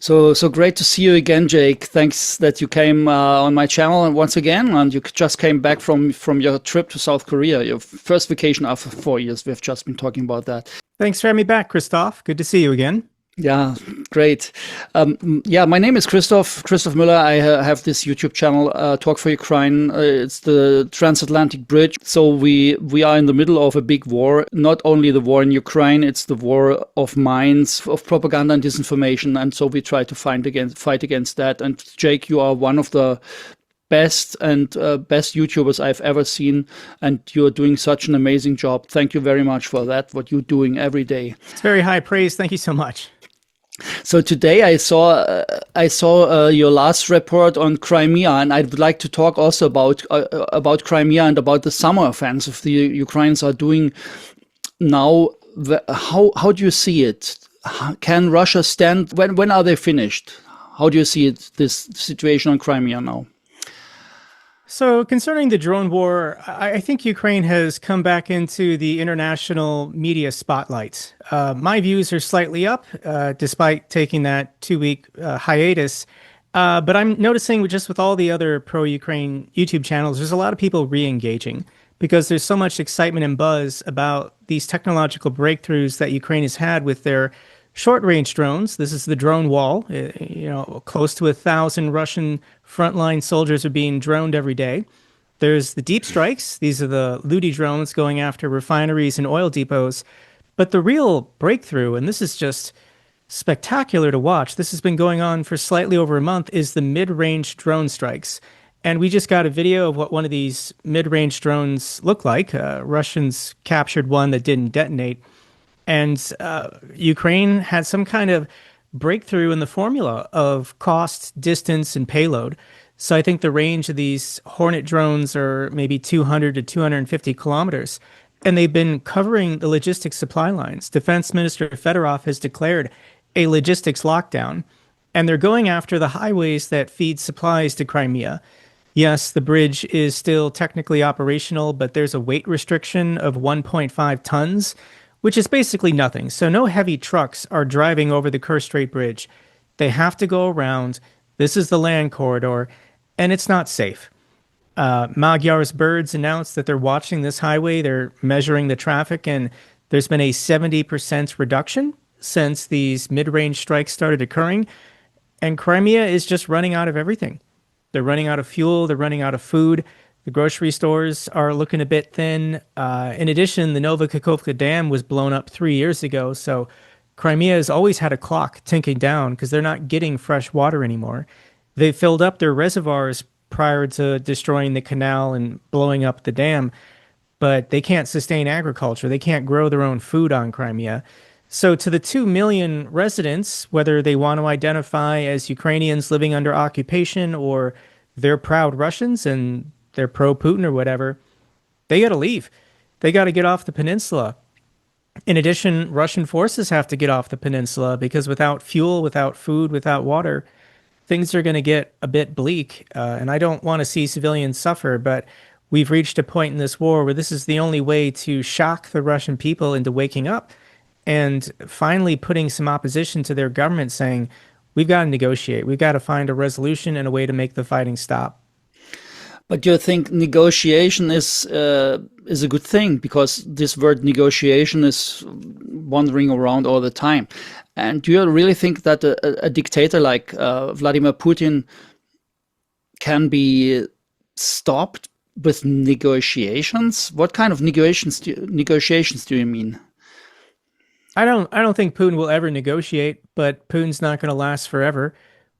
So great to see you again, Jake. Thanks that you came on my channel and once again, and you just came back from your trip to South Korea, your first vacation after 4 years. We've just been talking about that. Thanks for having me back, Christoph. Good to see you again. Yeah, great. Yeah, my name is Christoph Müller. I have this YouTube channel, Talk for Ukraine. It's the transatlantic bridge. So we are in the middle of a big war. Not only the war in Ukraine, it's the war of minds, of propaganda and disinformation. And so we try to fight against that. And Jake, you are one of the best YouTubers I've ever seen, and you're doing such an amazing job. Thank you very much for that, what you're doing every day. It's very high praise. Thank you so much. So today I saw your last report on Crimea, and I'd like to talk also about Crimea and about the summer offensive the Ukrainians are doing now. How do you see it? Can Russia stand? When are they finished? How do you see it, this situation on Crimea now? So concerning the drone war, I think Ukraine has come back into the international media spotlight. My views are slightly up, despite taking that 2-week hiatus. But I'm noticing just with all the other pro-Ukraine YouTube channels, there's a lot of people re-engaging because there's so much excitement and buzz about these technological breakthroughs that Ukraine has had with their short-range drones. This is the drone wall. Close to 1,000 Russian frontline soldiers are being droned every day. There's the deep strikes. These are the Ludi drones going after refineries and oil depots. But the real breakthrough, and this is just spectacular to watch, this has been going on for slightly over a month, is the mid-range drone strikes. And we just got a video of what one of these mid-range drones look like. Russians captured one that didn't detonate. And Ukraine had some kind of breakthrough in the formula of cost, distance, and payload. So I think the range of these Hornet drones are maybe 200 to 250 kilometers. And they've been covering the logistics supply lines. Defense Minister Fedorov has declared a logistics lockdown. And they're going after the highways that feed supplies to Crimea. Yes, the bridge is still technically operational, but there's a weight restriction of 1.5 tons, which is basically nothing. So no heavy trucks are driving over the Kerch Bridge. They have to go around. This is the land corridor, and it's not safe. Magyar's birds announced that they're watching this highway. They're measuring the traffic, and there's been a 70% reduction since these mid-range strikes started occurring. And Crimea is just running out of everything. They're running out of fuel. They're running out of food. The grocery stores are looking a bit thin. In addition, the Nova Kakhovka Dam was blown up 3 years ago. So Crimea has always had a clock ticking down because they're not getting fresh water anymore. They filled up their reservoirs prior to destroying the canal and blowing up the dam, but they can't sustain agriculture. They can't grow their own food on Crimea. So to the 2 million residents, whether they want to identify as Ukrainians living under occupation or they're proud Russians and they're pro-Putin or whatever, they got to leave. They got to get off the peninsula. In addition, Russian forces have to get off the peninsula because without fuel, without food, without water, things are going to get a bit bleak. And I don't want to see civilians suffer, but we've reached a point in this war where this is the only way to shock the Russian people into waking up and finally putting some opposition to their government, saying, we've got to negotiate. We've got to find a resolution and a way to make the fighting stop. But you think negotiation is a good thing, because this word negotiation is wandering around all the time. And do you really think that a dictator like Vladimir Putin can be stopped with negotiations? What kind of negotiations do you mean? I don't think Putin will ever negotiate, but Putin's not going to last forever.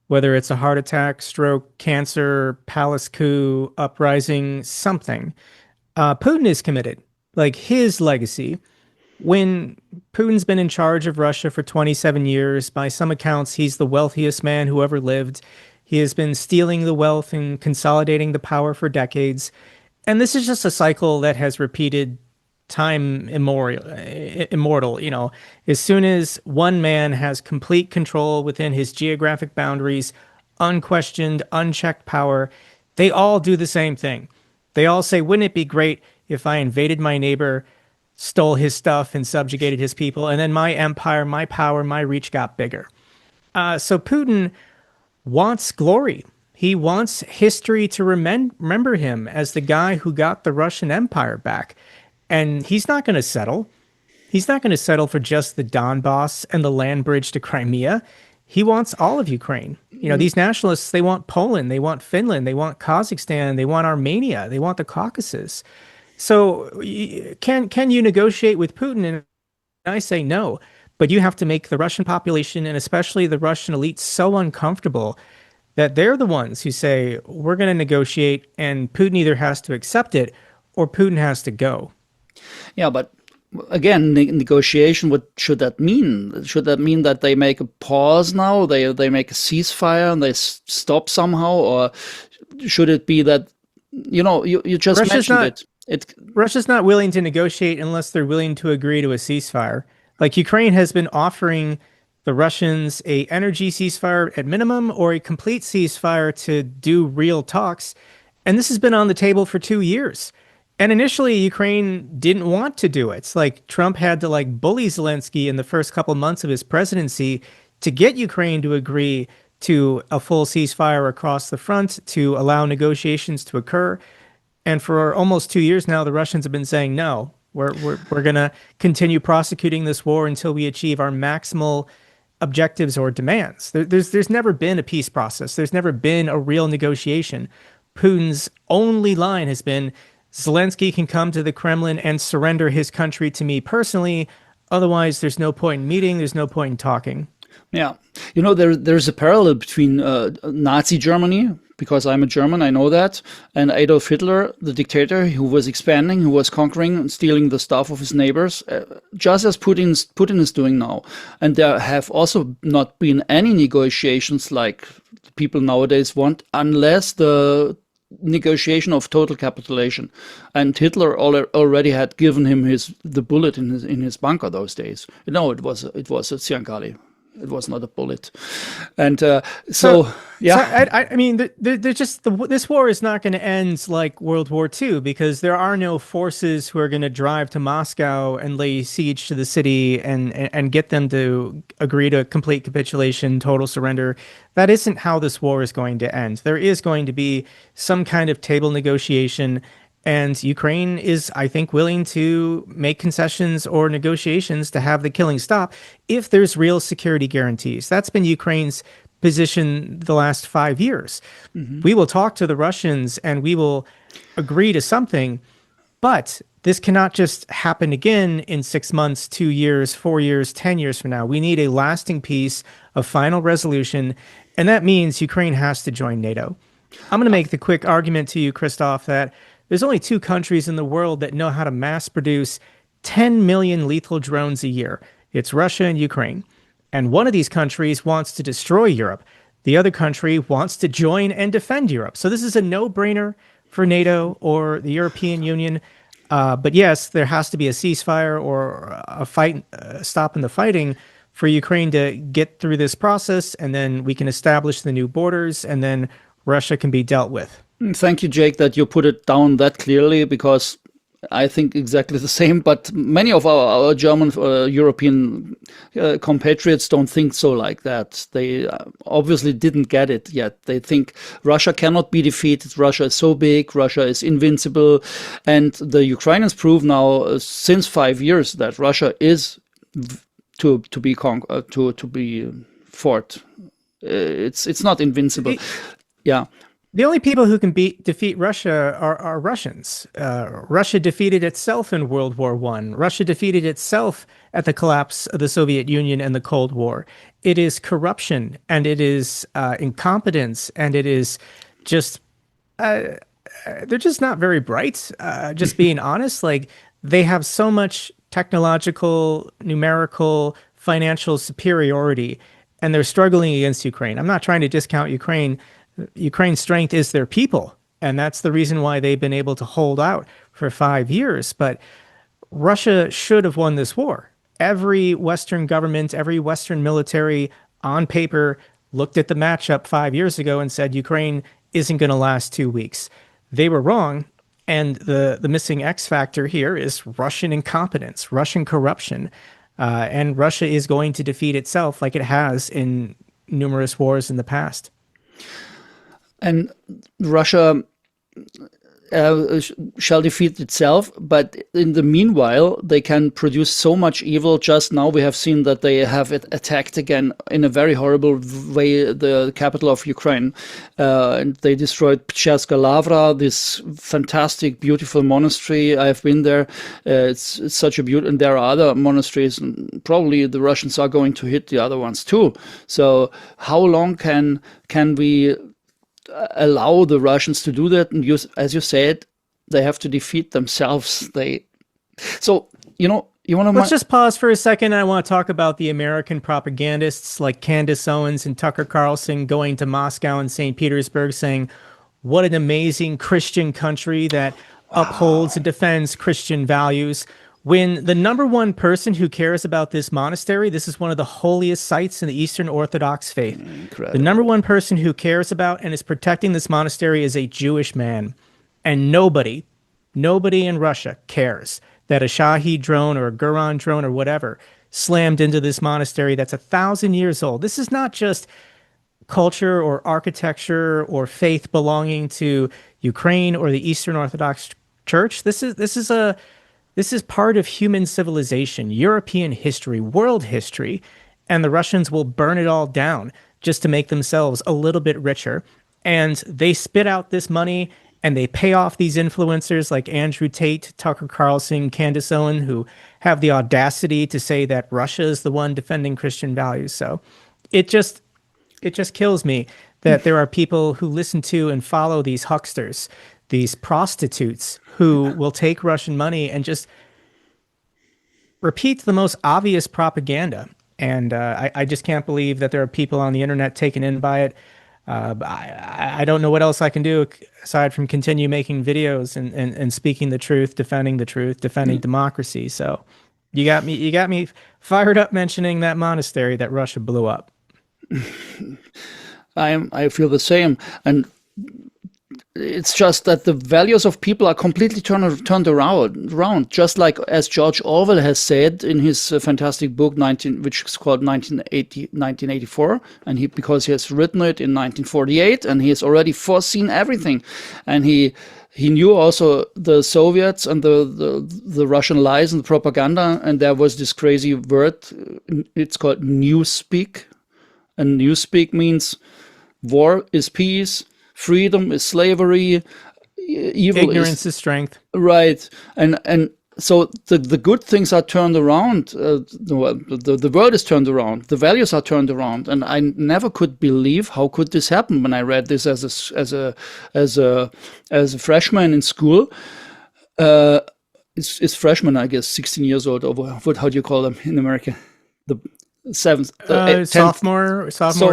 Whether it's a heart attack, stroke, cancer, palace coup, uprising, something. Putin is committed. Like his legacy, when Putin's been in charge of Russia for 27 years, by some accounts, he's the wealthiest man who ever lived. He has been stealing the wealth and consolidating the power for decades. And this is just a cycle that has repeated time immortal. You know, as soon as one man has complete control within his geographic boundaries, unquestioned, unchecked power, they all do the same thing. They all say, wouldn't it be great if I invaded my neighbor, stole his stuff and subjugated his people, and then my empire, my power, my reach got bigger. So Putin wants glory. He wants history to remember him as the guy who got the Russian Empire back. And he's not going to settle. He's not going to settle for just the Donbass and the land bridge to Crimea. He wants all of Ukraine. You know, these nationalists, they want Poland, they want Finland, they want Kazakhstan, they want Armenia, they want the Caucasus. So can you negotiate with Putin? And I say no. But you have to make the Russian population and especially the Russian elite so uncomfortable that they're the ones who say, we're going to negotiate, and Putin either has to accept it or Putin has to go. Yeah, but again, negotiation, what should that mean? Should that mean that they make a pause now, they make a ceasefire and they stop somehow? Or should it be that, you just mentioned it. Russia's not willing to negotiate unless they're willing to agree to a ceasefire. Like Ukraine has been offering the Russians a energy ceasefire at minimum or a complete ceasefire to do real talks. And this has been on the table for 2 years. And initially, Ukraine didn't want to do it. It's like Trump had to bully Zelensky in the first couple months of his presidency to get Ukraine to agree to a full ceasefire across the front to allow negotiations to occur. And for almost 2 years now, the Russians have been saying, no, we're going to continue prosecuting this war until we achieve our maximal objectives or demands. There's never been a peace process. There's never been a real negotiation. Putin's only line has been, Zelensky can come to the Kremlin and surrender his country to me personally. Otherwise, there's no point in meeting. There's no point in talking. Yeah. There's a parallel between Nazi Germany, because I'm a German, I know that, and Adolf Hitler, the dictator who was expanding, who was conquering and stealing the stuff of his neighbors, just as Putin is doing now. And there have also not been any negotiations like people nowadays want, unless the negotiation of total capitulation. And Hitler already had given him the bullet in his bunker those days. No, it was a Tsiankali. It was not a bullet. And yeah. So I mean, this war is not going to end like World War II, because there are no forces who are going to drive to Moscow and lay siege to the city and get them to agree to complete capitulation, total surrender. That isn't how this war is going to end. There is going to be some kind of table negotiation. And Ukraine is, I think, willing to make concessions or negotiations to have the killing stop if there's real security guarantees. That's been Ukraine's position the last 5 years. Mm-hmm. We will talk to the Russians and we will agree to something, but this cannot just happen again in 6 months, 2 years, 4 years, 10 years from now. We need a lasting peace, a final resolution, and that means Ukraine has to join NATO. I'm going to make the quick argument to you, Christoph, that there's only 2 countries in the world that know how to mass produce 10 million lethal drones a year. It's Russia and Ukraine. And one of these countries wants to destroy Europe. The other country wants to join and defend Europe. So this is a no-brainer for NATO or the European Union. But yes, there has to be a ceasefire or a stop in the fighting for Ukraine to get through this process, and then we can establish the new borders, and then Russia can be dealt with. Thank you, Jake, that you put it down that clearly, because I think exactly the same. But many of our German, European compatriots don't think so like that. They obviously didn't get it yet. They think Russia cannot be defeated. Russia is so big. Russia is invincible. And the Ukrainians prove now since 5 years that Russia is to be fought. It's not invincible. Yeah. The only people who can defeat Russia are Russians. Russia defeated itself in World War I. Russia defeated itself at the collapse of the Soviet Union and the Cold War. It is corruption, and it is incompetence, and it is just they're just not very bright. Just being honest, like they have so much technological, numerical, financial superiority, and they're struggling against Ukraine. I'm not trying to discount Ukraine. Ukraine's strength is their people, and that's the reason why they've been able to hold out for 5 years. But Russia should have won this war. Every Western government, every Western military on paper looked at the matchup 5 years ago and said Ukraine isn't going to last 2 weeks. They were wrong, and the missing X factor here is Russian incompetence, Russian corruption, and Russia is going to defeat itself like it has in numerous wars in the past. And Russia shall defeat itself, but in the meanwhile, they can produce so much evil. Just now we have seen that they have attacked again in a very horrible way the capital of Ukraine. And they destroyed Pcherska Lavra, this fantastic, beautiful monastery. I've been there. It's such a beauty, and there are other monasteries, and probably the Russians are going to hit the other ones too. So how long can we allow the Russians to do that? And as you said, they have to defeat themselves. So you want to. Let's just pause for a second. I want to talk about the American propagandists like Candace Owens and Tucker Carlson going to Moscow and St. Petersburg saying, what an amazing Christian country that upholds and defends Christian values. When the number one person who cares about this monastery, this is one of the holiest sites in the Eastern Orthodox faith. Incredible. The number one person who cares about and is protecting this monastery is a Jewish man. And nobody in Russia cares that a Shahed drone or a Guran drone or whatever slammed into this monastery that's 1,000 years old. This is not just culture or architecture or faith belonging to Ukraine or the Eastern Orthodox Church. This is part of human civilization, European history, world history, and the Russians will burn it all down just to make themselves a little bit richer. And they spit out this money and they pay off these influencers like Andrew Tate, Tucker Carlson, Candace Owens, who have the audacity to say that Russia is the one defending Christian values. So it just kills me that there are people who listen to and follow these hucksters, these prostitutes who will take Russian money and just repeat the most obvious propaganda. And I just can't believe that there are people on the internet taken in by it. I don't know what else I can do aside from continue making videos and speaking the truth, defending democracy. So you got me fired up mentioning that monastery that Russia blew up. I feel the same. And it's just that the values of people are completely turned around, just like as George Orwell has said in his fantastic book, which is called 1984, and because he has written it in 1948, and he has already foreseen everything, and he knew also the Soviets and the Russian lies and the propaganda, and there was this crazy word, it's called Newspeak, and Newspeak means war is peace, freedom is slavery, ignorance is strength. Right, and so the good things are turned around. The world is turned around. The values are turned around, and I never could believe how could this happen when I read this as a freshman in school. It's freshman, I guess, 16 years old, or how do you call them in America? The seventh, sophomore,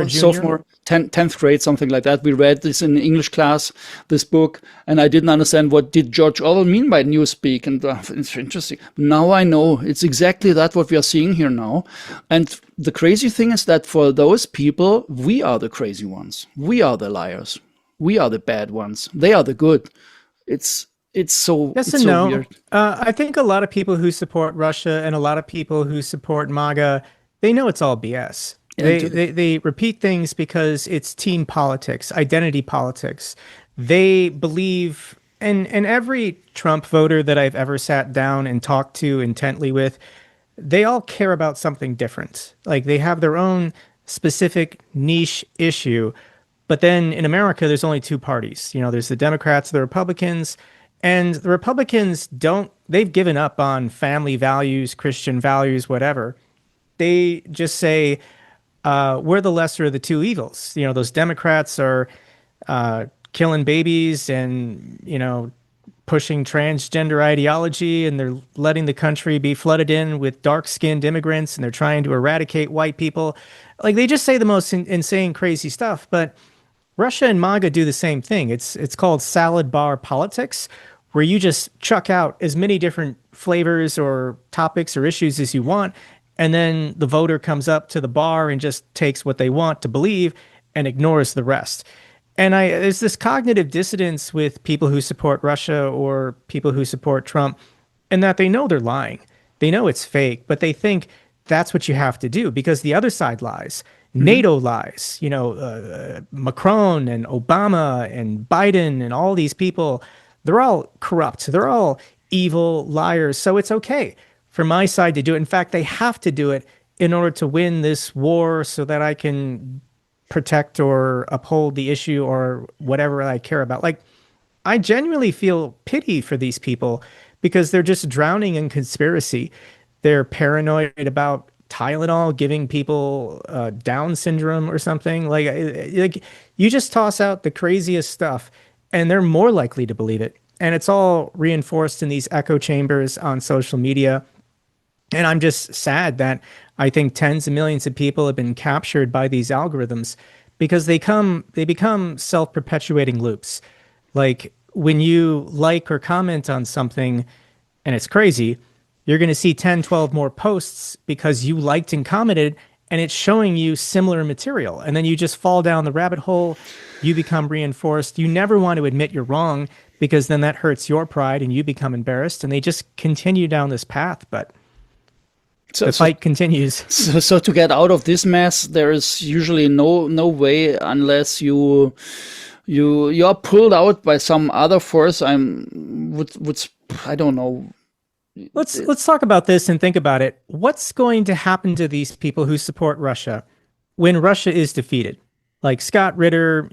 junior? 10th grade, something like that. We read this in English class, this book, and I didn't understand what did George Orwell mean by Newspeak, and it's interesting. Now I know it's exactly that what we are seeing here now. And the crazy thing is that for those people, we are the crazy ones. We are the liars. We are the bad ones. They are the good. It's so yes it's and so no. weird. I think a lot of people who support Russia and a lot of people who support MAGA, they know it's all BS. They repeat things because it's team politics, identity politics. They believe, and every Trump voter that I've ever sat down and talked to intently with, they all care about something different. Like they have their own specific niche issue. But then in America, there's only two parties. There's the Democrats, the Republicans, and the Republicans they've given up on family values, Christian values, whatever. They just say, we're the lesser of the two evils. Those Democrats are killing babies and, pushing transgender ideology, and they're letting the country be flooded in with dark-skinned immigrants, and they're trying to eradicate white people. Like, they just say the most insane, crazy stuff. But Russia and MAGA do the same thing. It's called salad bar politics, where you just chuck out as many different flavors or topics or issues as you want, and then the voter comes up to the bar and just takes what they want to believe and ignores the rest. And there's this cognitive dissonance with people who support Russia or people who support Trump, in that they know they're lying. They know it's fake, but they think that's what you have to do because the other side lies. NATO lies, Macron and Obama and Biden and all these people, they're all corrupt. They're all evil liars. So it's okay for my side to do it. In fact, they have to do it in order to win this war so that I can protect or uphold the issue or whatever I care about. Like, I genuinely feel pity for these people because they're just drowning in conspiracy. They're paranoid about Tylenol giving people Down syndrome or something. Like you just toss out the craziest stuff and they're more likely to believe it. And it's all reinforced in these echo chambers on social media. And I'm just sad that I think tens of millions of people have been captured by these algorithms because they become self-perpetuating loops. Like when you like or comment on something and it's crazy, you're going to see 10, 12 more posts because you liked and commented and it's showing you similar material. And then you just fall down the rabbit hole. You become reinforced. You never want to admit you're wrong because then that hurts your pride and you become embarrassed. And they just continue down this path. But the fight continues. So to get out of this mess, there is usually no way unless you are pulled out by some other force. I don't know. Let's talk about this and think about it. What's going to happen to these people who support Russia when Russia is defeated? Like Scott Ritter,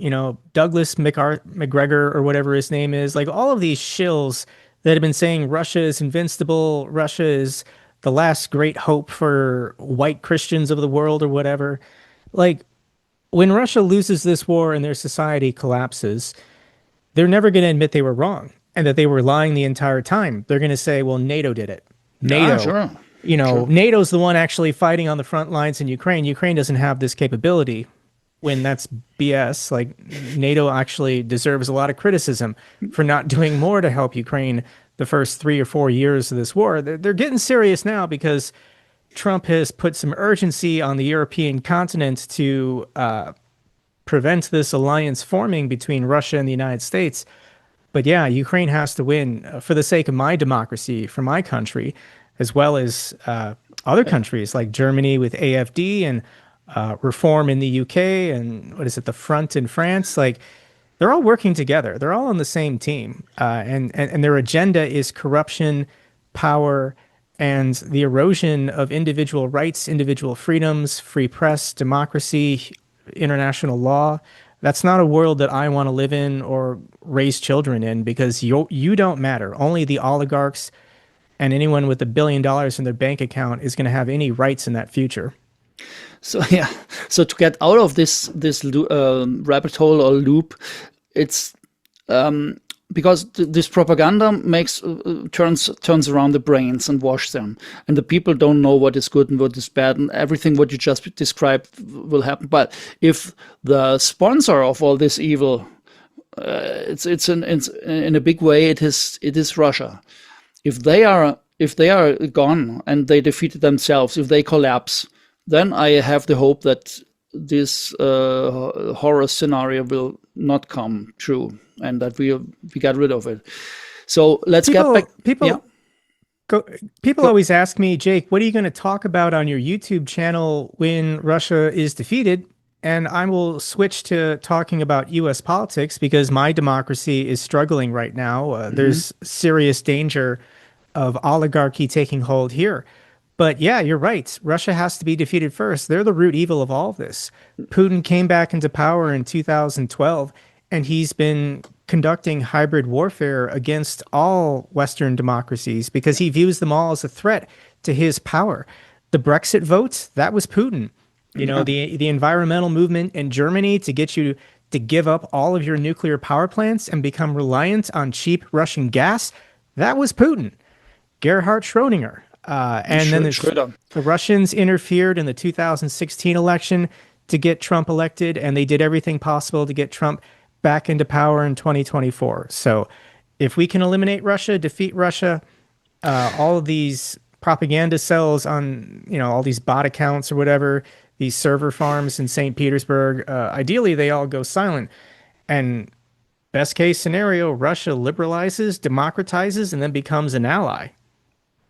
Douglas McGregor or whatever his name is, like all of these shills that have been saying Russia is invincible, Russia is the last great hope for white Christians of the world or whatever. Like when Russia loses this war and their society collapses, they're never going to admit they were wrong and that they were lying the entire time. They're going to say, well, NATO did it. NATO, sure. Sure. NATO's the one actually fighting on the front lines in Ukraine. Ukraine doesn't have this capability when that's BS. Like NATO actually deserves a lot of criticism for not doing more to help Ukraine the first 3 or 4 years of this war. They're getting serious now because Trump has put some urgency on the European continent to prevent this alliance forming between Russia and the United States. But yeah, Ukraine has to win for the sake of my democracy, for my country, as well as other countries like Germany with AFD and Reform in the UK and the Front in France. Like they're all working together. They're all on the same team. And their agenda is corruption, power, and the erosion of individual rights, individual freedoms, free press, democracy, international law. That's not a world that I want to live in or raise children in because you don't matter. Only the oligarchs and anyone with $1 billion in their bank account is going to have any rights in that future. So to get out of this rabbit hole or loop, it's because this propaganda turns around the brains and washes them, and the people don't know what is good and what is bad, and everything what you just described will happen. But if the sponsor of all this evil, it's in a big way, it is Russia. If they are gone and they defeated themselves, if they collapse, then I have the hope that this horror scenario will not come true and that we got rid of it. So let's get back. People always ask me, Jake, what are you going to talk about on your YouTube channel when Russia is defeated? And I will switch to talking about U.S. politics because my democracy is struggling right now. There's serious danger of oligarchy taking hold here. But yeah, you're right. Russia has to be defeated first. They're the root evil of all of this. Putin came back into power in 2012, and he's been conducting hybrid warfare against all Western democracies because he views them all as a threat to his power. The Brexit vote, that was Putin. The environmental movement in Germany to get you to give up all of your nuclear power plants and become reliant on cheap Russian gas, that was Putin. Gerhard Schrödinger. And then the Russians interfered in the 2016 election to get Trump elected, and they did everything possible to get Trump back into power in 2024. So if we can eliminate Russia, defeat Russia, all of these propaganda cells on, all these bot accounts or whatever, these server farms in St. Petersburg, ideally they all go silent. And best case scenario, Russia liberalizes, democratizes, and then becomes an ally.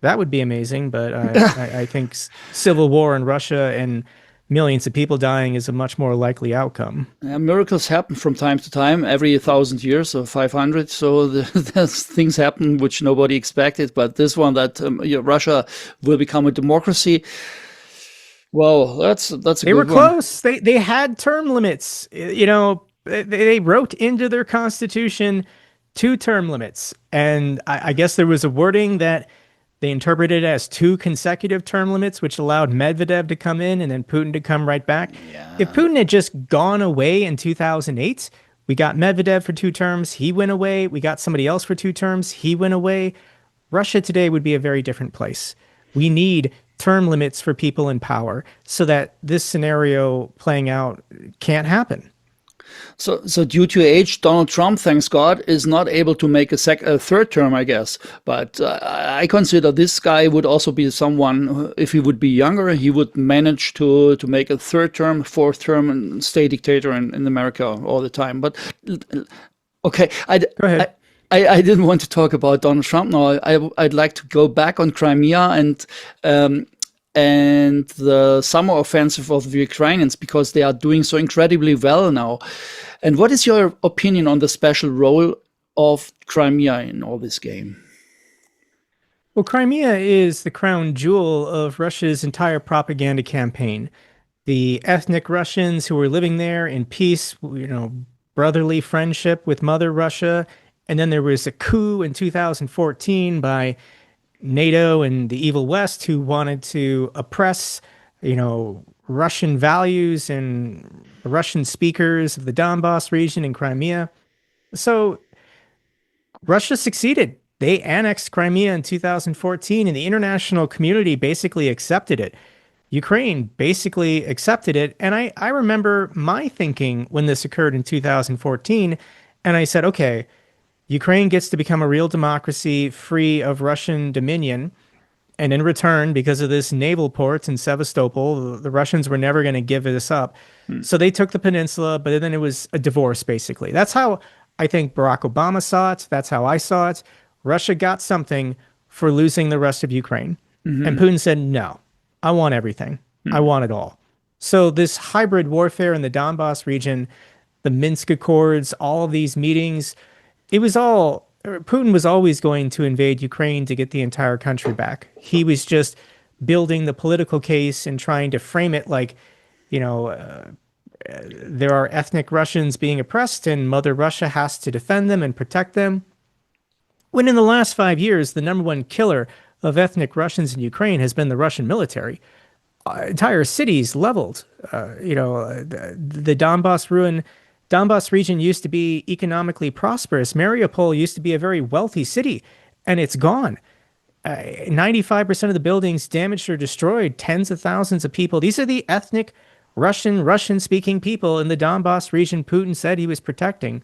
That would be amazing, but I think civil war in Russia and millions of people dying is a much more likely outcome. Miracles happen from time to time, every 1,000 years or 500. So there's things happen which nobody expected. But this one, that Russia will become a democracy. Well, that's a good one. They were close. They had term limits. You know, they wrote into their constitution 2 term limits, and I guess there was a wording that they interpreted as 2 consecutive term limits, which allowed Medvedev to come in and then Putin to come right back. Yeah. If Putin had just gone away in 2008, we got Medvedev for 2 terms, he went away. We got somebody else for 2 terms, he went away. Russia today would be a very different place. We need term limits for people in power so that this scenario playing out can't happen. So due to age, Donald Trump, thanks God, is not able to make a 3rd term, I guess. But I consider this guy would also be someone, if he would be younger, he would manage to make a 3rd term, 4th term, and stay dictator in America all the time. But okay, go ahead. I didn't want to talk about Donald Trump now. I'd like to go back on Crimea and the summer offensive of the Ukrainians, because they are doing so incredibly well now. And what is your opinion on the special role of Crimea in all this game? Well, Crimea is the crown jewel of Russia's entire propaganda campaign. The ethnic Russians who were living there in peace, brotherly friendship with Mother Russia. And then there was a coup in 2014 by NATO and the evil West who wanted to oppress, Russian values and Russian speakers of the Donbass region in Crimea. So Russia succeeded. They annexed Crimea in 2014, and the international community basically accepted it. Ukraine basically accepted it. And I remember my thinking when this occurred in 2014, and I said, okay, Ukraine gets to become a real democracy free of Russian dominion. And in return, because of this naval port in Sevastopol, the Russians were never going to give this up. So they took the peninsula, but then it was a divorce, basically. That's how I think Barack Obama saw it. That's how I saw it. Russia got something for losing the rest of Ukraine. Mm-hmm. And Putin said, no, I want everything. I want it all. So this hybrid warfare in the Donbass region, the Minsk Accords, all of these meetings, Putin was always going to invade Ukraine to get the entire country back. He was just building the political case and trying to frame it like, there are ethnic Russians being oppressed and Mother Russia has to defend them and protect them. When in the last 5 years, the number one killer of ethnic Russians in Ukraine has been the Russian military. Entire cities leveled. The Donbass region used to be economically prosperous. Mariupol used to be a very wealthy city, and it's gone. 95% of the buildings damaged or destroyed, tens of thousands of people. These are the ethnic Russian-speaking people in the Donbass region Putin said he was protecting.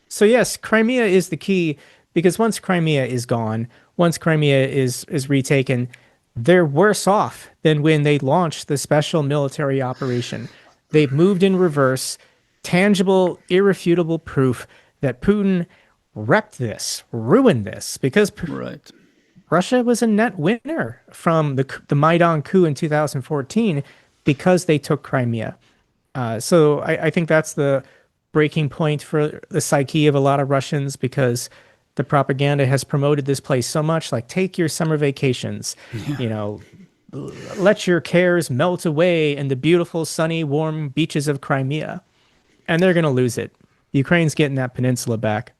So yes, Crimea is the key, because once Crimea is gone, once Crimea is retaken, they're worse off than when they launched the special military operation. They've moved in reverse. Tangible, irrefutable proof that Putin wrecked this, ruined this, because Russia was a net winner from the Maidan coup in 2014 because they took Crimea. So I think that's the breaking point for the psyche of a lot of Russians, because the propaganda has promoted this place so much, like take your summer vacations, let your cares melt away in the beautiful, sunny, warm beaches of Crimea. And they're going to lose it. Ukraine's getting that peninsula back.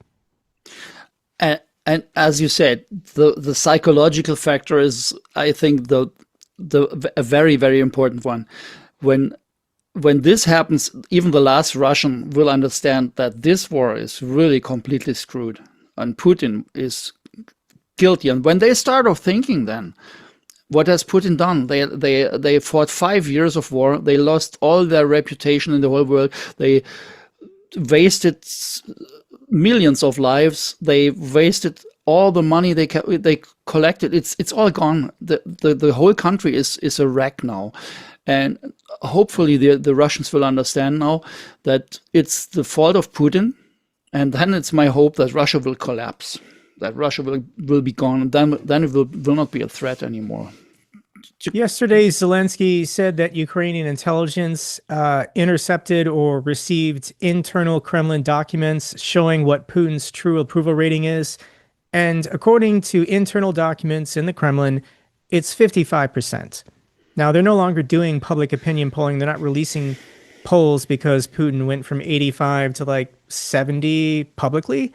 And as you said, the psychological factor is, I think, a very, very important one. When this happens, even the last Russian will understand that this war is really completely screwed, and Putin is guilty. And when they start off thinking, then what has Putin done? They fought 5 years of war. They lost all their reputation in the whole world. They wasted millions of lives. They wasted all the money they collected. It's all gone. The whole country is a wreck now. And hopefully the Russians will understand now that it's the fault of Putin. And then it's my hope that Russia will collapse. that Russia will be gone, and then it will not be a threat anymore. Yesterday, Zelensky said that Ukrainian intelligence intercepted or received internal Kremlin documents showing what Putin's true approval rating is. And according to internal documents in the Kremlin, it's 55%. Now, they're no longer doing public opinion polling. They're not releasing polls because Putin went from 85 to like 70 publicly.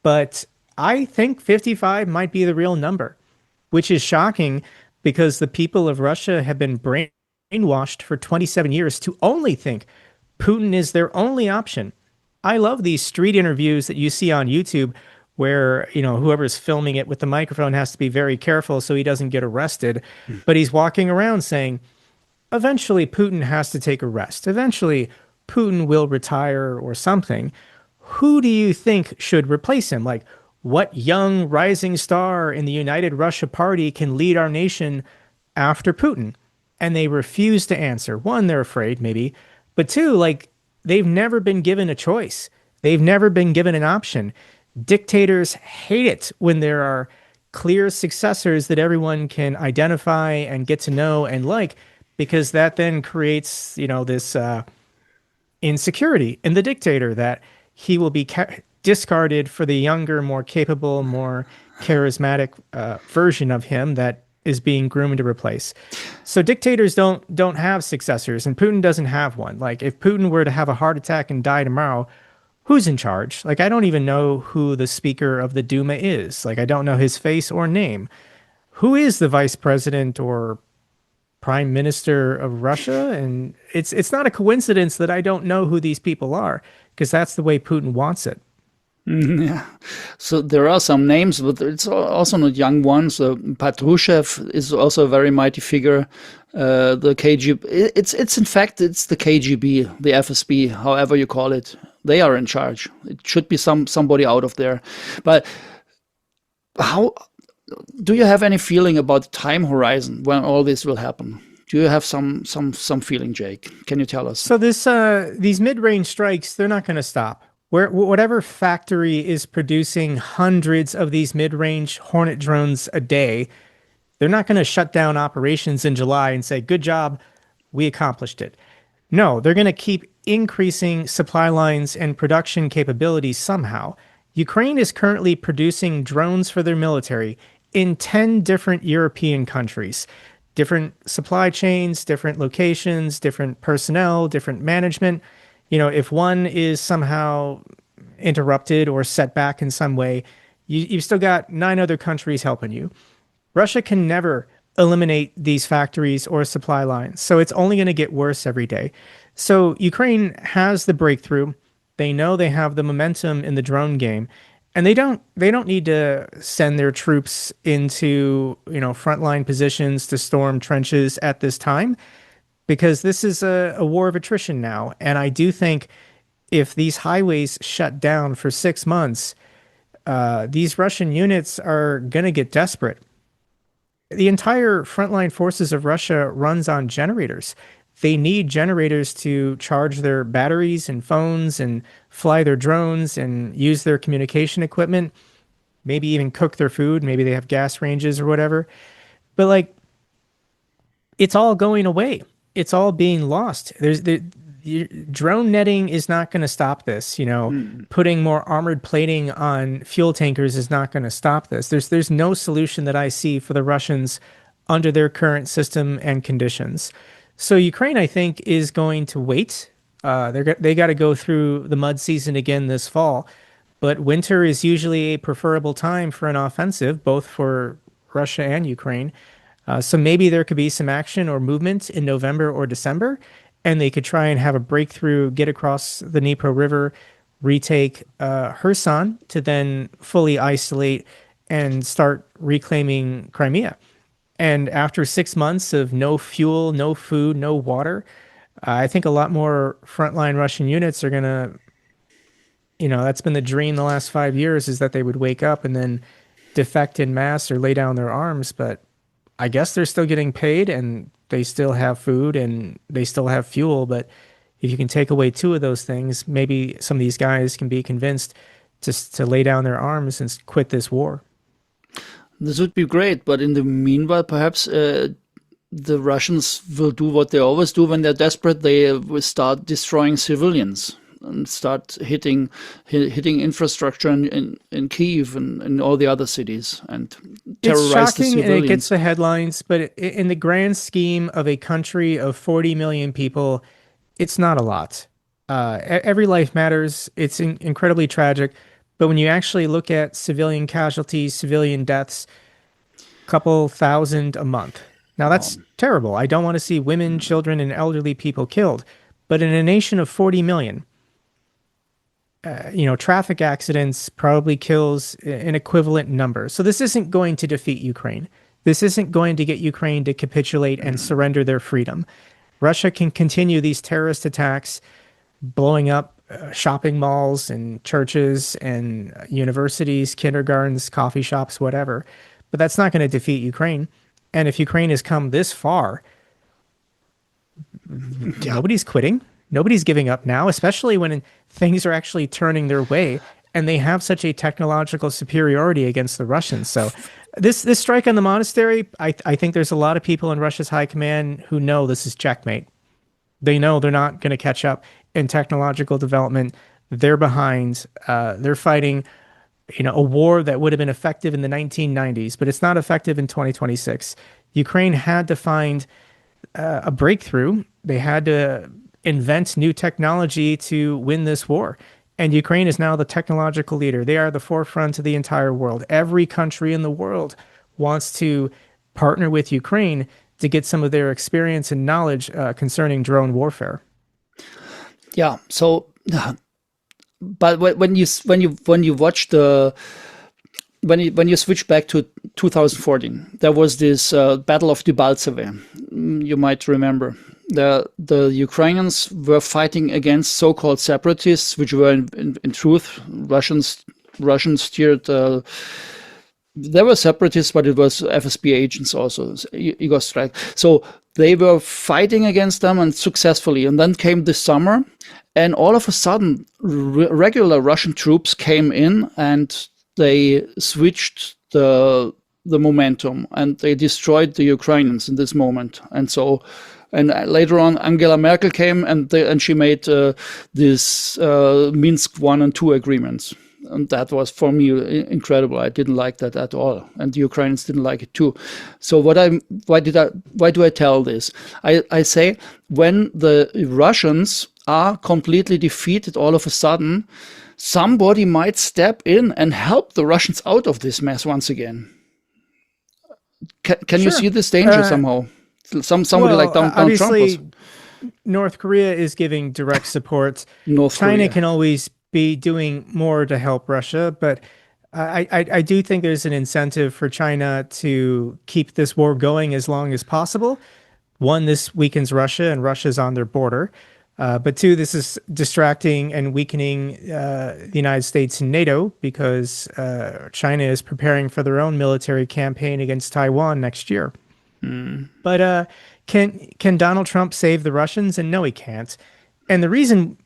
But I think 55 might be the real number, which is shocking because the people of Russia have been brainwashed for 27 years to only think Putin is their only option. I love these street interviews that you see on YouTube where, you know, whoever's filming it with the microphone has to be very careful so he doesn't get arrested. But he's walking around saying, eventually Putin has to take a rest. Eventually Putin will retire or something. Who do you think should replace him? Like, what young rising star in the United Russia Party can lead our nation after Putin? And they refuse to answer. One, they're afraid, maybe. But two, like, they've never been given a choice. They've never been given an option. Dictators hate it when there are clear successors that everyone can identify and get to know and like, because that then creates, you know, this insecurity in the dictator that he will be discarded for the younger, more capable, more charismatic version of him that is being groomed to replace. So dictators don't have successors, and Putin doesn't have one. Like, if Putin were to have a heart attack and die tomorrow, who's in charge? Like, I don't even know who the Speaker of the Duma is. Like, I don't know his face or name. Who is the vice president or prime minister of Russia? And it's not a coincidence that I don't know who these people are, because that's the way Putin wants it. Yeah. So there are some names, but it's also not young ones. Patrushev is also a very mighty figure. The KGB, it's in fact, it's the KGB, the FSB, however you call it. They are in charge. It should be somebody out of there. But how do you have any feeling about the time horizon when all this will happen? Do you have some feeling, Jake? Can you tell us? So these mid-range strikes, they're not going to stop. Whatever factory is producing hundreds of these mid-range Hornet drones a day, they're not going to shut down operations in July and say, good job, we accomplished it. No, they're going to keep increasing supply lines and production capabilities somehow. Ukraine is currently producing drones for their military in 10 different European countries. Different supply chains, different locations, different personnel, different management. You know, if one is somehow interrupted or set back in some way, you've still got 9 other countries helping you. Russia can never eliminate these factories or supply lines, so it's only going to get worse every day. So Ukraine has the breakthrough. They know they have the momentum in the drone game, and they don't need to send their troops into, you know, frontline positions to storm trenches at this time, because this is a war of attrition now. And I do think if these highways shut down for 6 months, these Russian units are going to get desperate. The entire frontline forces of Russia runs on generators. They need generators to charge their batteries and phones and fly their drones and use their communication equipment, maybe even cook their food. Maybe they have gas ranges or whatever. But like, it's all going away. It's all being lost. Drone netting is not going to stop this. You know, putting more armored plating on fuel tankers is not going to stop this. There's no solution that I see for the Russians under their current system and conditions. So Ukraine, I think, is going to wait. They got to go through the mud season again this fall. But winter is usually a preferable time for an offensive, both for Russia and Ukraine. So maybe there could be some action or movement in November or December, and they could try and have a breakthrough, get across the Dnipro River, retake Kherson to then fully isolate and start reclaiming Crimea. And after 6 months of no fuel, no food, no water, I think a lot more frontline Russian units are going to, you know, that's been the dream the last 5 years, is that they would wake up and then defect in mass or lay down their arms. But I guess they're still getting paid and they still have food and they still have fuel. But if you can take away 2 of those things, maybe some of these guys can be convinced just to lay down their arms and quit this war. This would be great, but in the meanwhile, perhaps the Russians will do what they always do when they're desperate. They will start destroying civilians and start hitting infrastructure in Kyiv and in all the other cities and terrorize it's the shocking civilians. and it gets the headlines, but in the grand scheme of a country of 40 million people, it's not a lot. Every life matters. It's incredibly tragic. But when you actually look at civilian casualties, civilian deaths, a couple thousand a month. Now, that's terrible. I don't want to see women, children, and elderly people killed. But in a nation of 40 million, traffic accidents probably kills an equivalent number. So this isn't going to defeat Ukraine. This isn't going to get Ukraine to capitulate and surrender their freedom. Russia can continue these terrorist attacks, blowing up shopping malls and churches and universities, kindergartens, coffee shops, whatever. But that's not going to defeat Ukraine. And if Ukraine has come this far, nobody's quitting. Nobody's giving up now, especially when things are actually turning their way and they have such a technological superiority against the Russians. So this strike on the monastery, I think there's a lot of people in Russia's high command who know this is checkmate. They know they're not going to catch up in technological development. They're behind. They're fighting, a war that would have been effective in the 1990s, but it's not effective in 2026. Ukraine had to find a breakthrough. They had to invent new technology to win this war. And Ukraine is now the technological leader. They are the forefront of the entire world. Every country in the world wants to partner with Ukraine to get some of their experience and knowledge concerning drone warfare. Yeah. So, but when you watch when you switch back to 2014, there was this Battle of Debaltseve. You might remember. The Ukrainians were fighting against so-called separatists, which were in truth Russian steered. There were separatists, but it was FSB agents also, Igor Strike. So they were fighting against them and successfully. And then came the summer, and all of a sudden, regular Russian troops came in and they switched the momentum and they destroyed the Ukrainians in this moment. And so. And later on, Angela Merkel came and she made this Minsk 1 and 2 agreements. And that was, for me, incredible. I didn't like that at all. And the Ukrainians didn't like it too. So why do I tell this? I say when the Russians are completely defeated all of a sudden, somebody might step in and help the Russians out of this mess once again. Can you see this danger somehow? Somebody like Donald Trump was. North Korea is giving direct support. North China Korea can always be doing more to help Russia, but I do think there's an incentive for China to keep this war going as long as possible. One, this weakens Russia, and Russia's on their border. But two, this is distracting and weakening the United States and NATO because China is preparing for their own military campaign against Taiwan next year. But can Donald Trump save the Russians? And no, he can't. And the reason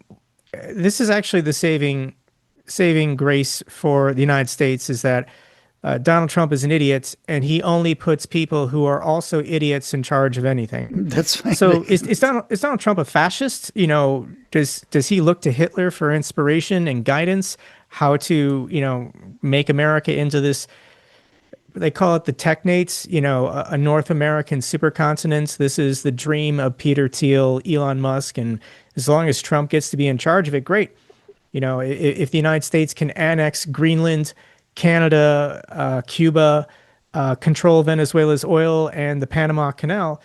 this is actually the saving grace for the United States is that Donald Trump is an idiot, and he only puts people who are also idiots in charge of anything. That's right. So is Donald Trump a fascist? Does he look to Hitler for inspiration and guidance? How to make America into this? They call it the technates, a North American supercontinent. This is the dream of Peter Thiel, Elon Musk, and as long as Trump gets to be in charge of it, great. If the United States can annex Greenland, Canada, Cuba, control Venezuela's oil and the Panama Canal,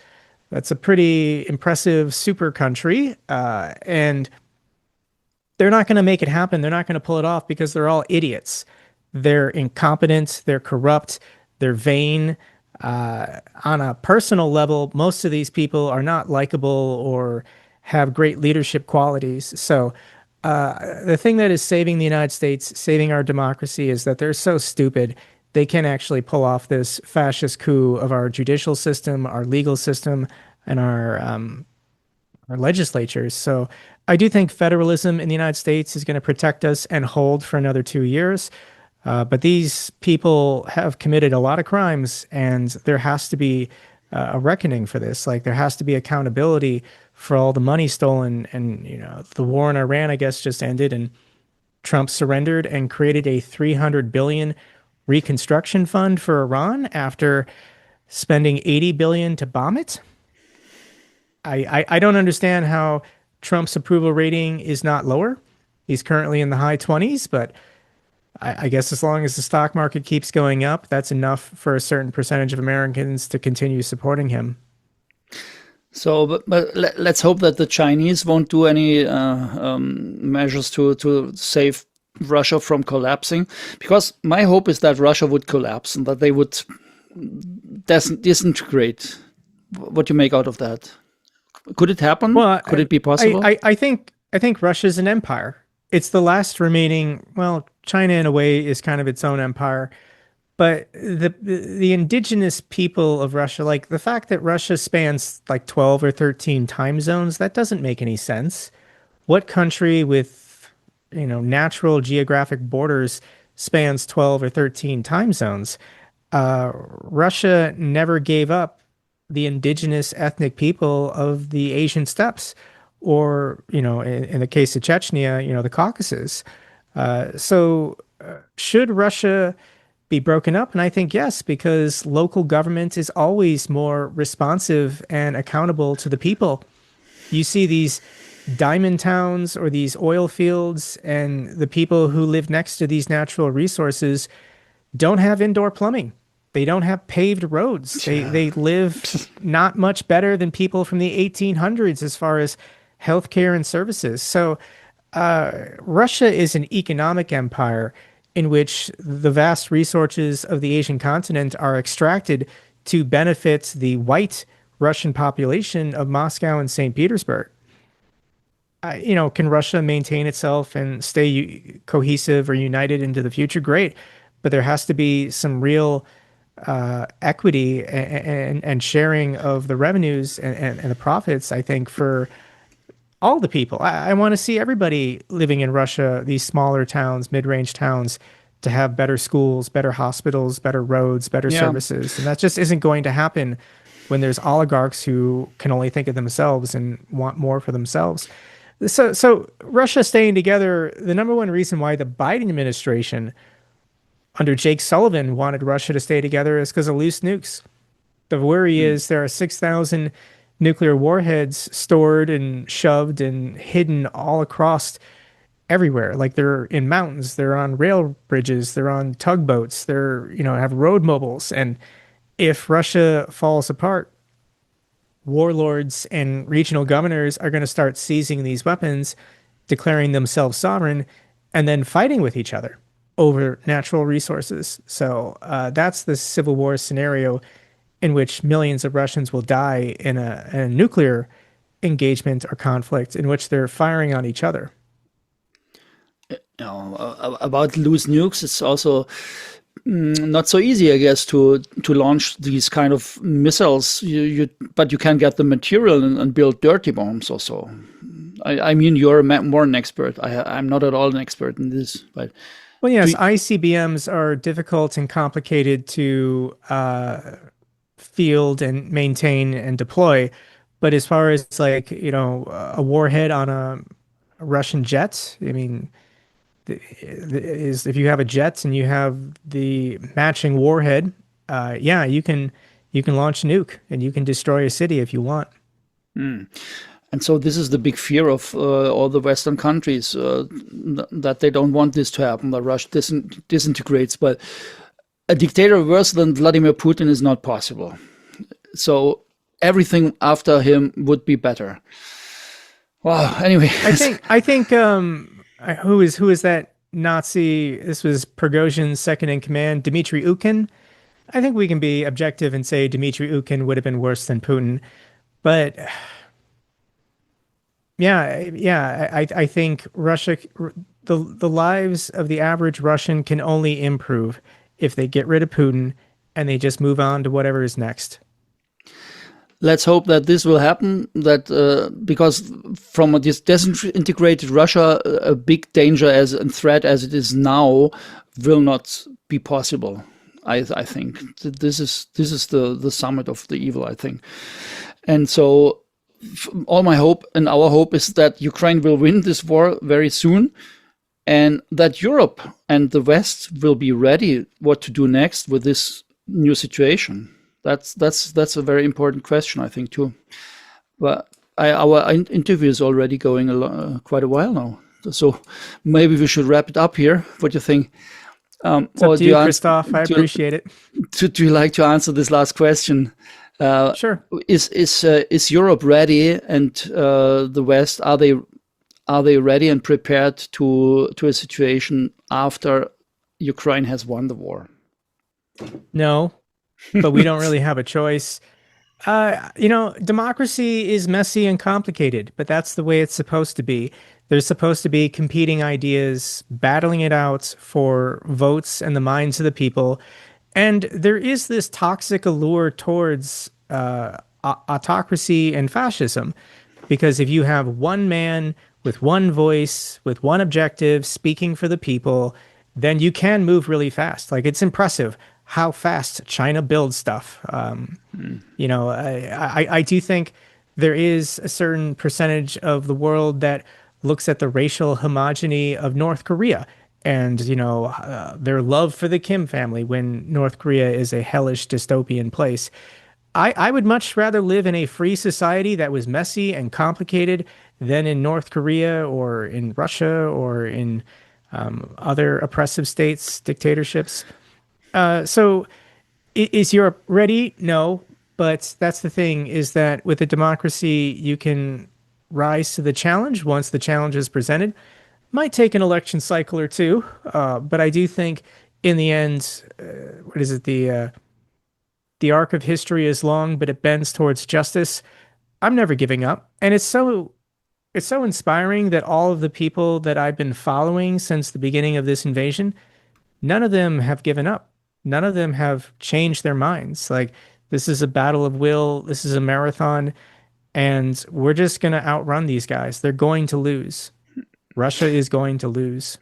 that's a pretty impressive super country. And they're not going to make it happen. They're not going to pull it off because they're all idiots. They're incompetent, they're corrupt, they're vain. On a personal level, most of these people are not likable or have great leadership qualities. So the thing that is saving the United States, saving our democracy, is that they're so stupid, they can actually pull off this fascist coup of our judicial system, our legal system, and our legislatures. So I do think federalism in the United States is going to protect us and hold for another 2 years. But these people have committed a lot of crimes, and there has to be a reckoning for this. Like there has to be accountability for all the money stolen. And the war in Iran, I guess, just ended, and Trump surrendered and created a 300 billion reconstruction fund for Iran after spending 80 billion to bomb it. I don't understand how Trump's approval rating is not lower. He's currently in the high 20s, but I guess as long as the stock market keeps going up, that's enough for a certain percentage of Americans to continue supporting him. So, but let's hope that the Chinese won't do any measures to save Russia from collapsing, because my hope is that Russia would collapse and that they would disintegrate. What do you make out of that? Could it happen? Well, could it be possible? I think Russia's an empire. It's the last remaining. Well, China in a way is kind of its own empire, but the indigenous people of Russia, like the fact that Russia spans like 12 or 13 time zones, that doesn't make any sense. What country with natural geographic borders spans 12 or 13 time zones? Russia never gave up the indigenous ethnic people of the Asian steppes, or, in the case of Chechnya, the Caucasus. So should Russia be broken up? And I think yes, because local government is always more responsive and accountable to the people. You see these diamond towns or these oil fields, and the people who live next to these natural resources don't have indoor plumbing. They don't have paved roads. They live not much better than people from the 1800s as far as healthcare and services. So Russia is an economic empire in which the vast resources of the Asian continent are extracted to benefit the white Russian population of Moscow and St. Petersburg. Can Russia maintain itself and stay cohesive or united into the future? Great. But there has to be some real equity and sharing of the revenues and the profits, I think, for all the people. I want to see everybody living in Russia, these smaller towns, mid-range towns, to have better schools, better hospitals, better roads, better services. And that just isn't going to happen when there's oligarchs who can only think of themselves and want more for themselves. So Russia staying together, the number one reason why the Biden administration under Jake Sullivan wanted Russia to stay together is because of loose nukes. The worry is there are 6,000 nuclear warheads stored and shoved and hidden all across everywhere. Like they're in mountains, they're on rail bridges, they're on tugboats, they're, have road mobiles. And if Russia falls apart, warlords and regional governors are going to start seizing these weapons, declaring themselves sovereign, and then fighting with each other over natural resources. So that's the civil war scenario in which millions of Russians will die in a nuclear engagement or conflict in which they're firing on each other. About loose nukes, it's also not so easy, I guess, to launch these kind of missiles. But you can get the material and build dirty bombs also. I mean, you're more an expert. I'm not at all an expert in this, but. Well, yes, ICBMs are difficult and complicated to field and maintain and deploy. But as far as a warhead on a Russian jet, I mean, if you have a jet and you have the matching warhead, you can launch a nuke and you can destroy a city if you want. And so this is the big fear of all the Western countries, that they don't want this to happen, that Russia disintegrates. But a dictator worse than Vladimir Putin is not possible. So everything after him would be better. Wow. Anyway, I think who is that Nazi? This was Prigozhin's second in command, Dmitry Ukhin. I think we can be objective and say Dmitry Ukhin would have been worse than Putin, but. I think Russia, the lives of the average Russian can only improve if they get rid of Putin and they just move on to whatever is next. let's hope that this will happen. That because from a disintegrated Russia, a big danger and threat as it is now will not be possible. I think this is the summit of the evil, I think, and so all my hope and our hope is that Ukraine will win this war very soon, and that Europe and the West will be ready what to do next with this new situation. That's a very important question, I think, too. But our interview is already going quite a while now, so maybe we should wrap it up here. What do you think? It's up to you, Christoph. I appreciate it. Do you like to answer this last question? Sure. Is Europe ready, and the West, are they ready and prepared to a situation after Ukraine has won the war? No, but we don't really have a choice. Democracy is messy and complicated, but that's the way it's supposed to be. There's supposed to be competing ideas, battling it out for votes and the minds of the people. And there is this toxic allure towards autocracy and fascism, because if you have one man with one voice, with one objective, speaking for the people, then you can move really fast. Like, it's impressive how fast China builds stuff. I do think there is a certain percentage of the world that looks at the racial homogeny of North Korea and, their love for the Kim family when North Korea is a hellish dystopian place. I would much rather live in a free society that was messy and complicated than in North Korea or in Russia or in other oppressive states, dictatorships. So is Europe ready? No, but that's the thing, is that with a democracy, you can rise to the challenge once the challenge is presented. Might take an election cycle or two, but I do think in the end, the arc of history is long, but it bends towards justice. I'm never giving up, and it's so inspiring that all of the people that I've been following since the beginning of this invasion, none of them have given up. None of them have changed their minds. Like, this is a battle of will. This is a marathon. And we're just going to outrun these guys. They're going to lose. Russia is going to lose.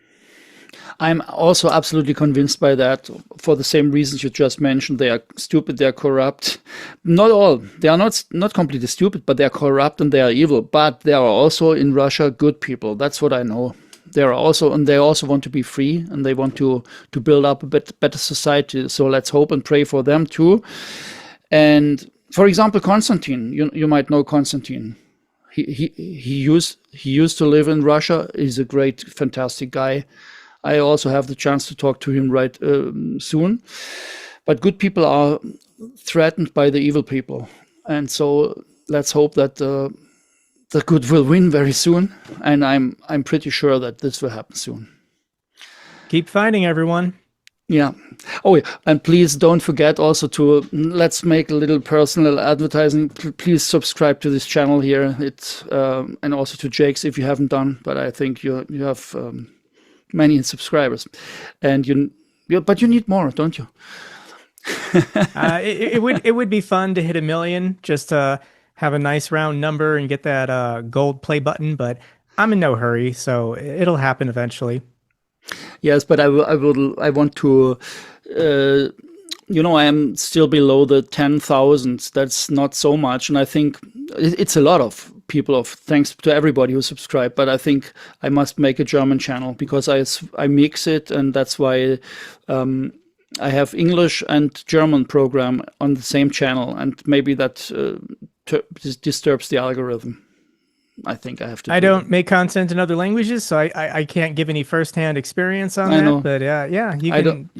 I'm also absolutely convinced by that, for the same reasons you just mentioned. They are stupid, they are corrupt. Not all. They are not completely stupid, but they are corrupt and they are evil. But there are also in Russia good people. That's what I know. They also want to be free, and they want to build up a better society. So let's hope and pray for them too. And for example, Konstantin, you might know Konstantin. He used to live in Russia. He's a great, fantastic guy. I also have the chance to talk to him right soon. But good people are threatened by the evil people, and so let's hope that the good will win very soon. And I'm pretty sure that this will happen soon. Keep fighting, everyone. Yeah. Oh, yeah. And please don't forget also to, let's make a little personal advertising. Please subscribe to this channel here. And also to Jake's if you haven't done. But I think you have many subscribers, and but you need more, don't you? It would be fun to hit 1 million, just to have a nice round number and get that gold play button. But I'm in no hurry, so it'll happen eventually. Yes, but I want to, I am still below the 10,000. That's not so much. And I think it's a lot of people, thanks to everybody who subscribed. But I think I must make a German channel, because I mix it. And that's why I have English and German program on the same channel. And maybe that disturbs the algorithm. I think I have to. I don't make content in other languages, so I can't give any firsthand experience on that. But yeah, you can.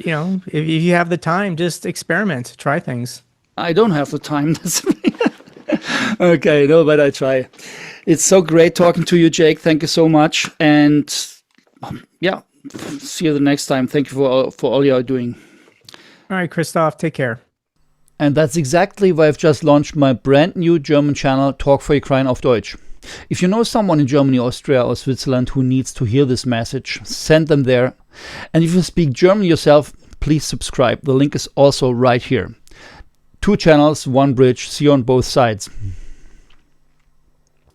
If you have the time, just experiment, try things. I don't have the time. Okay, no, but I try. It's so great talking to you, Jake. Thank you so much, and see you the next time. Thank you for all you are doing. All right, Christoph, take care. And that's exactly why I've just launched my brand new German channel, Talk for Ukraine auf Deutsch. If you know someone in Germany, Austria or Switzerland who needs to hear this message, send them there. And if you speak German yourself, please subscribe. The link is also right here. 2 channels, 1 bridge, see you on both sides.